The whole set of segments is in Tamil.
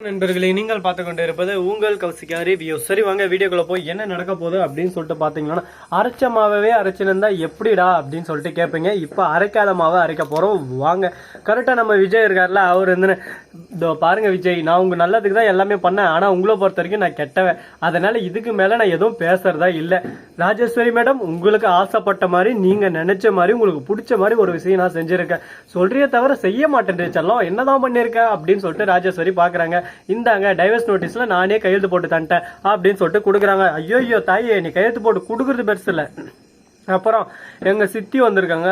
நண்பர்களே, நீங்கள் பார்த்து கொண்டு இருப்பது உங்கள் கௌசிகா ரிவ்யூ. சரி வாங்க வீடியோக்குள்ள போய் என்ன நடக்க போகுது அப்படின்னு சொல்லிட்டு பாத்தீங்கன்னா, அரைச்ச மாவே அரைச்சிருந்தா எப்படிடா அப்படின்னு சொல்லிட்டு கேட்பீங்க. இப்ப அரைக்காத மாவை அரைக்க போறோம் வாங்க. கரெக்டா நம்ம விஜய் இருக்காருல, அவர் வந்து இதோ பாருங்க விஜய், நான் உங்க நல்லதுக்கு தான் எல்லாமே பண்ணேன், ஆனா உங்களை பொறுத்த வரைக்கும் நான் கெட்டவன், அதனால இதுக்கு மேல நான் எதுவும் பேசுறதா இல்ல. ராஜேஸ்வரி மேடம், உங்களுக்கு ஆசைப்பட்ட மாதிரி, நீங்க நினைச்ச மாதிரி, உங்களுக்கு பிடிச்ச மாதிரி ஒரு விஷயம் நான் செஞ்சிருக்கேன். சொல்றியே தவிர செய்ய மாட்டேன் செல்லம், என்னதான் பண்ணிருக்கேன் அப்படின்னு சொல்லிட்டு ராஜேஸ்வரி பாக்குறாங்க. இந்தாங்க டைவர்ஸ் நோட்டீஸ்ல நானே கையெழுத்து போட்டு தந்துட்டேன் அப்படின்னு சொல்லிட்டு கொடுக்குறாங்க. ஐயோ தாயே, நீ கையெழுத்து போட்டு கொடுக்குறது பெருசு இல்லை. அப்புறம் எங்க சித்தி வந்திருக்காங்க,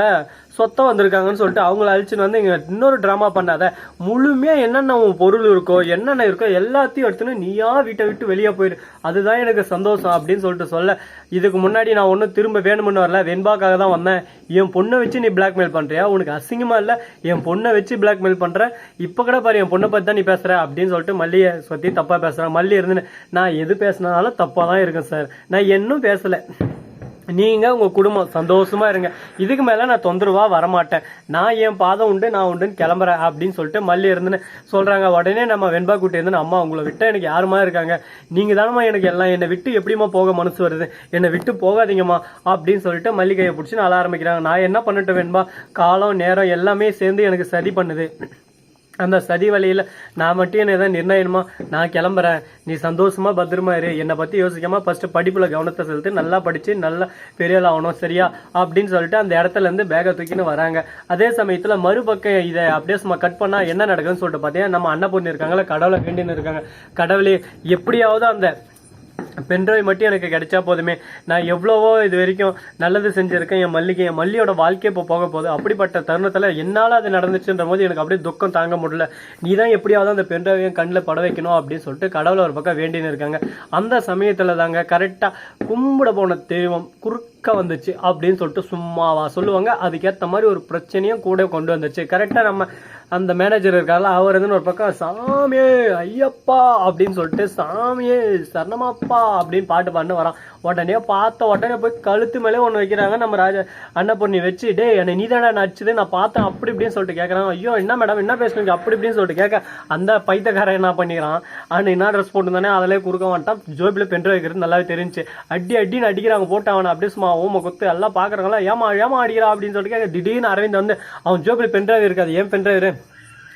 சொத்தை வந்திருக்காங்கன்னு சொல்லிட்டு அவங்கள அழிச்சுன்னு வந்து இங்க இன்னொரு டிராமா பண்ணாத. முழுமையா என்னென்ன பொருள் இருக்கோ என்னென்ன இருக்கோ எல்லாத்தையும் எடுத்துன்னு நீயா வீட்டை விட்டு வெளியே போயிரு, அதுதான் எனக்கு சந்தோஷம் அப்படின்னு சொல்லிட்டு சொல்ல, இதுக்கு முன்னாடி நான் ஒன்றும் திரும்ப வேணும்னு வரல, வெண்பாக்காக தான் வந்தேன். என் பொண்ணை வச்சு நீ பிளாக்மெயில் பண்றியா? உனக்கு அசிங்கமா இல்லை? என் பொண்ணை வச்சு பிளாக்மெயில் பண்ற? இப்ப கூட பாரு என் பொண்ணை பத்தி தான் நீ பேசுற அப்படின்னு சொல்லிட்டு மல்லியை பத்தி தப்பா பேசுறேன். மல்லி இருந்து நான் எது பேசினாலும் தப்பா தான் இருக்கேன் சார், நான் இன்னும் பேசல, நீங்க உங்க குடும்பம் சந்தோஷமா இருங்க, இதுக்கு மேல நான் தொந்தரவா வரமாட்டேன், நான் என் பாதம் உண்டு நான் உண்டுன்னு கிளம்புறேன் அப்படின்னு சொல்லிட்டு மல்லி இருந்துன்னு சொல்றாங்க. உடனே நம்ம வெண்பா கூட்டி இருந்து, அம்மா உங்களை விட்டா எனக்கு யாருமா இருக்காங்க, நீங்க தானம்மா எனக்கு எல்லாம், என்னை விட்டு எப்படிமா போக மனசு வருது, என்னை விட்டு போகாதீங்கம்மா அப்படின்னு சொல்லிட்டு மல்லிகையை பிடிச்சி அழ ஆரம்பிக்கிறாங்க. நான் என்ன பண்ணிட்டு வெண்பா, காலம் நேரம் எல்லாமே சேர்ந்து எனக்கு சதி பண்ணுது, அந்த சதி வழியில நான் மட்டும் என்ன ஏதாவது நிர்ணயமா, நான் கிளம்புறேன், நீ சந்தோஷமா பத்திரமா இரு, என்னை பத்தி யோசிக்காம ஃபர்ஸ்ட் படிப்புல கவனத்தை செலுத்தி நல்லா படிச்சு நல்லா பெரிய ஆகணும் சரியா அப்படின்னு சொல்லிட்டு அந்த இடத்துல இருந்து பேகை தூக்கின்னு வராங்க. அதே சமயத்துல மறுபக்கம் இதை அப்படியே சும்மா கட் பண்ணா என்ன நடக்குதுன்னு சொல்லிட்டு பார்த்தீங்கன்னா, நம்ம அன்னபூர்ணி இருக்காங்களா, கடவுளை வேண்டின்னு இருக்காங்க. கடவுளே எப்படியாவது அந்த பென்ட்ரைவ் மட்டும் எனக்கு கிடைச்சா போதுமே, நான் எவ்வளவோ இது வரைக்கும் நல்லது செஞ்சிருக்கேன் என் மல்லியோட வாழ்க்கை இப்போ போக போகுது, அப்படிப்பட்ட தருணத்துல என்னால அது நடந்துச்சுன்ற போது எனக்கு அப்படியே துக்கம் தாங்க முடியல, நீ தான் எப்படியாவது அந்த பென்ட்ரைவையும் கண்ணில் பட வைக்கணும் அப்படின்னு சொல்லிட்டு கடவுளை ஒரு பக்கம் வேண்டின்னு இருக்காங்க. அந்த சமயத்துல தாங்க கரெக்டா கும்பிட போன தெய்வம் குறுக்க வந்துச்சு அப்படின்னு சொல்லிட்டு சும்மாவா சொல்லுவாங்க, அதுக்கேற்ற மாதிரி ஒரு பிரச்சனையும் கூட கொண்டு வந்துச்சு. கரெக்டா நம்ம அந்த மேனேஜர் இருக்கால, அவர் வந்து ஒரு பக்கம் சாமியே ஐயப்பா அப்படின்னு சொல்லிட்டு சாமியே சரணமாப்பா அப்படின்னு பாட்டு பாட்டு வரான். உடனே போய் கழுத்து மேலே ஒன்று வைக்கிறாங்க. நம்ம அன்னபூர்ணி வச்சு, டே என்னை நீதானடா நடிச்சுது, நான் பார்த்தேன் அப்படி இப்படின்னு சொல்லிட்டு கேட்கறாங்க. ஐயோ என்ன மேடம் என்ன பேசுறீங்க அப்படி இப்படின்னு சொல்லிட்டு கேட்க, அந்த பைத்தக்காரன் என்ன பண்ணிக்கிறான், ஆனால் என்ன ட்ரெஸ் போட்டுருந்தானே அதிலே குறுக்க மாட்டான், ஜோபில் பென்று வைக்கிறது நல்லாவே தெரிஞ்சு அடின்னு அடிக்கிறாங்க போட்டு. அவனை அப்படியே சும்மா ஓம கொத்து எல்லாம் பாக்குறாங்களா, ஏமா அடிக்கிறா அப்படின்னு சொல்லிட்டு கேட்க, திடீர்னு அரவிந்த் வந்து அவன் ஜோபில் பென்ட்ரைவ் இருக்காது, ஏன் பென்ட்ரைவ்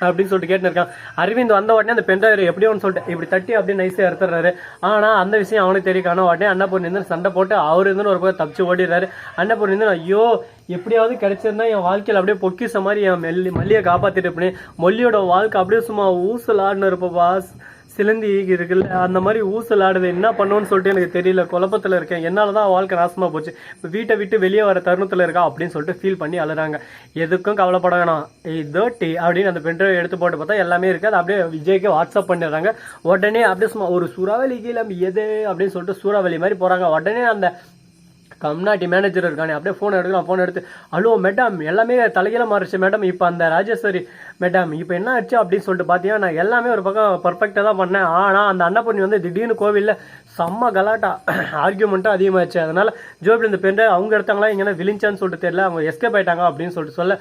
அப்படின்னு சொல்லிட்டு கேட்டு இருக்கான். அரவிந்த் வந்த உடனே அந்த பென்ட்ரைவர் எப்படியோன்னு சொல்லிட்டு இப்படி தட்டி அப்படியே நைஸா எடுத்துறாரு. ஆனா அந்த விஷயம் அவனுக்கு தெரியும். உடனே அன்னபூர்ணி இருந்து சண்டை போட்டு அவரு இருந்து ஒரு பக்கம் தப்பிச்சு ஓடிடுறாரு. அன்னபூர்ணி இருந்து ஐயோ எப்படியாவது கிடைச்சிருந்தா என் வாழ்க்கையில் அப்படியே பொக்கிச மாதிரி என் மல்லியை காப்பாத்திட்டு இருப்பேன், மல்லியோட வாழ்க்கை அப்படியே சும்மா ஊசல் ஆடுன்னு இருப்பா, சிலந்தி இருக்குல்ல அந்த மாதிரி ஊசல் ஆடுது, என்ன பண்ணுவோன்னு சொல்லிட்டு எனக்கு தெரியல, குழப்பத்தில் இருக்கேன், என்னாலதான் வாழ்க்கை நாசமா போச்சு, இப்போ வீட்டை விட்டு வெளியே வர தருணத்தில் இருக்கா அப்படின்னு சொல்லிட்டு ஃபீல் பண்ணி அழுறாங்க. எதுக்கும் கவலைப்பட வேணாம், இதோ டி அப்படின்னு அந்த பென்ட்ரைவ் எடுத்து போட்டு பார்த்தா எல்லாமே இருக்கு. அது அப்படியே விஜய்க்கு வாட்ஸ்அப் பண்ணிடுறாங்க. உடனே அப்படியே சும்மா ஒரு சூறாவளி கீழே எது அப்படின்னு சொல்லிட்டு சூறாவளி மாதிரி போறாங்க. உடனே அந்த கம்நாட்டி மேனேஜர் இருக்கானே அப்படியே ஃபோன் எடுக்கலாம், ஃபோன் எடுத்து ஹலோ மேடம் எல்லாமே தலையில மாறிச்சு மேடம், இப்போ அந்த ராஜேஸ்வரி மேடம் இப்போ என்ன ஆச்சு அப்படின்னு சொல்லிட்டு பார்த்தீங்கன்னா, நான் எல்லாமே ஒரு பக்கம் பர்ஃபெக்டாக தான் பண்ணேன், ஆனால் அந்த அன்னபூர்ணி வந்து திடீர்னு கோவிலில் செம்ம கலாட்டா ஆர்கியூமெண்ட்டும் அதிகமாகிடுச்சு, அதனால ஜோபில் இந்த பெண்ணை அவங்க எடுத்தாங்களா இங்கே விழிஞ்சான்னு சொல்லிட்டு தெரியல, அவங்க எஸ்கேப் ஆயிட்டாங்க அப்படின்னு சொல்லிட்டு சொல்ல,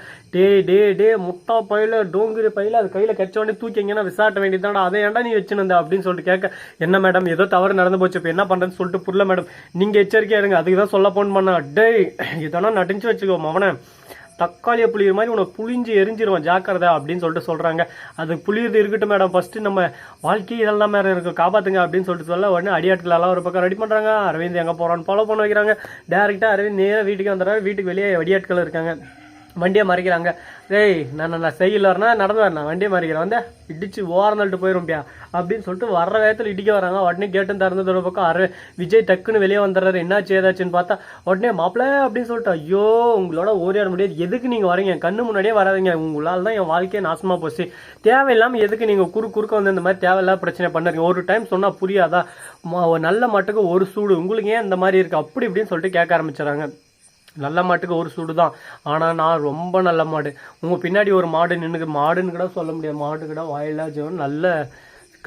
டே முட்டா பயில டோங்கிரி பயில அது கையில் கெச்ச உடனே தூக்கி எங்கன்னா விசாட்ட வேண்டியதாண்டா, அதை ஏன்டா நீ வச்சுருந்த அப்படின்னு சொல்லிட்டு கேட்க, என்ன மேடம் ஏதோ தவறு நடந்து போச்சு இப்போ என்ன பண்ணுறேன்னு சொல்லிட்டு புரியல மேடம், நீங்கள் எச்சரிக்கையா இருங்க, அதுக்கு தான் சொல்ல போன் பண்ண, டே இதெல்லாம் நடிச்சு வச்சுக்கோ மவனை, தக்காளியை புளியிற மாதிரி உனக்கு புளிஞ்சு எரிஞ்சிருவான் ஜாக்கிரதை அப்படின்னு சொல்லிட்டு சொல்றாங்க. அது புளியது இருக்கட்டும் மேடம், ஃபர்ஸ்ட் நம்ம வாழ்க்கை இதெல்லாம் மேலே இருக்கு காப்பாத்துங்க அப்படின்னு சொல்லிட்டு சொல்ல, உடனே அடியாட்கள் எல்லாம் ஒரு பக்கம் ரெடி பண்றாங்க. அரவிந்த் எங்க போறான்னு ஃபாலோ பண்ண வைக்கிறாங்க. டைரக்டா அரவிந்த் நேராக வீட்டுக்கு வந்துடுறாரு. வீட்டுக்கு வெளியே அடியாட்கள் இருக்காங்க, வண்டியை மறைக்கிறாங்க. டேய் நான் செய்யல வரனா நடந்து வரேன், வண்டியை மறைக்கிறேன், வந்து இடிச்சு ஓரந்துட்டு போயிரும்பியா அப்படின்னு சொல்லிட்டு வர்ற வேகத்தில் இடிக்க வராங்க. உடனே கேட்டும் திறந்தது ஒரு பக்கம் விஜய் டக்குன்னு வெளியே வந்துடுறாரு. என்னாச்சு ஏதாச்சுன்னு பார்த்தா உடனே மாப்பிள்ள அப்படின்னு சொல்லிட்டு, ஐயோ உங்களோட ஓரியாட முடியாது, எதுக்கு நீங்க வரீங்க, கண்ணு முன்னாடியே வராதிங்க, உங்களால் தான் என் வாழ்க்கையை நாசமா போச்சு, தேவையில்லாம எதுக்கு நீங்க குறுக்க வந்து இந்த மாதிரி தேவையில்லாத பிரச்சனை பண்ணுறீங்க, ஒரு டைம் சொன்னா புரியாதா, நல்ல மாட்டுக்கு ஒரு சூடு, உங்களுக்கு ஏன் இந்த மாதிரி இருக்கு அப்படி இப்படின்னு சொல்லிட்டு கேட்க ஆரம்பிச்சுறாங்க. நல்ல மாட்டுக்கு ஒரு சூடு தான், ஆனால் நான் ரொம்ப நல்ல மாடு, உங்கள் பின்னாடி ஒரு மாடு நின்றுக்கு, மாடுன்னு கூட சொல்ல முடியாது, மாடு கூட வாயிலா ஜீவன் நல்ல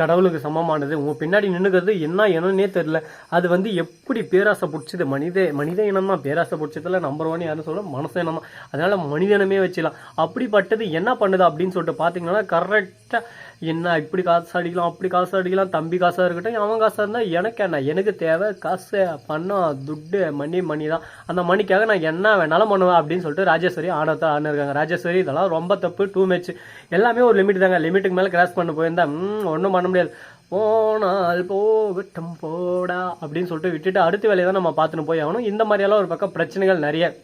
கடவுளுக்கு சமமானது, உங்கள் பின்னாடி நின்றுக்கிறது என்ன என்னன்னே தெரியல, அது வந்து எப்படி பேராசை பிடிச்சது, மனித இனம் தான் பேராசை பிடிச்சதுல நம்பர் 1 யாருன்னு சொல்ல மனசு இனம் தான், அதனால மனித இனமே வச்சுக்கலாம், அப்படிப்பட்டது என்ன பண்ணுது அப்படின்னு சொல்லிட்டு பார்த்தீங்கன்னா கரெக்டாக என்ன இப்படி காசு அடிக்கலாம் அப்படி காசு அடிக்கலாம், தம்பி காசாக இருக்கட்டும் அவன் காசாக இருந்தால் எனக்கு என்ன, எனக்கு தேவை காசு பணம் துட்டு மணி தான், அந்த மணிக்காக நான் என்ன வேணாலும் பண்ணுவேன் அப்படின்னு சொல்லிட்டு ராஜேஸ்வரி ஆடத்தை ஆடிருக்காங்க. ராஜேஸ்வரி இதெல்லாம் ரொம்ப தப்பு, டூ மச். எல்லாமே ஒரு லிமிட் தாங்க, லிமிட்டுக்கு மேலே கிராஸ் பண்ண போயிருந்தா ஒன்றும் பண்ண முடியாது. போனால் போகட்டும் போடா அப்படின்னு சொல்லிட்டு விட்டுட்டு அடுத்த வேலையை தான் நம்ம பார்த்துன்னு போய் ஆகணும். இந்த மாதிரியெல்லாம் ஒரு பக்கம் பிரச்சனைகள் நிறைய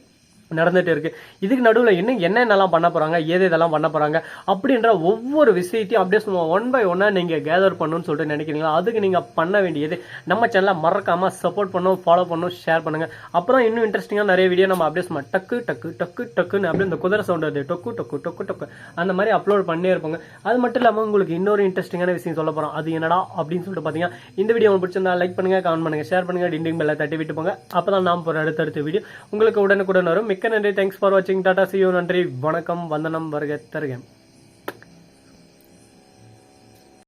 நடந்துட்டு இருக்கு. இதுக்கு நடுவில் இன்னும் என்னென்னலாம் பண்ண போறாங்க, ஏது இதெல்லாம் பண்ண போறாங்க அப்படின்ற ஒவ்வொரு விஷயத்தையும் அப்படியே சும்மா 1 by 1 நீங்க கேதர் பண்ணணும்னு சொல்லிட்டு நினைக்கிறீங்களா? அதுக்கு நீங்க பண்ண வேண்டியது நம்ம சேனலை மறக்காம சப்போர்ட் பண்ணும், ஃபாலோ பண்ணும், ஷேர் பண்ணுங்க. அப்புறம் இன்னும் இன்ட்ரெஸ்டிங்காக நிறைய வீடியோ நம்ம அப்படியே சும்மா டக்கு டக்கு டக்கு டக்குன்னு அப்படியே இந்த குதிரை சவுண்ட் வருது, டொக்கு டொக்கு டொக்கு டொக்கு அந்த மாதிரி அப்லோட் பண்ணே இருப்பாங்க. அது மட்டும் இல்லாமல் உங்களுக்கு இன்னொரு இன்ட்ரெஸ்டிங்கான விஷயம் சொல்ல போறோம். அது என்னடா அப்படின்னு சொல்லிட்டு பார்த்தீங்கன்னா, இந்த வீடியோ உங்களுக்கு பிடிச்சிருந்தா லைக் பண்ணுங்க, கமெண்ட் பண்ணுங்க, ஷேர் பண்ணுங்க, டிண்டிங் பெல்லை தட்டி விட்டு போங்க. அப்பதான் நாம் போற அடுத்தடுத்த வீடியோ உங்களுக்கு உடனுக்குடன் வரும். மிக்க நன்றி. தேங்க்ஸ் ஃபார் வாட்சிங். Tata, see you. நன்றி, வணக்கம், வந்தனம், வருக தருக.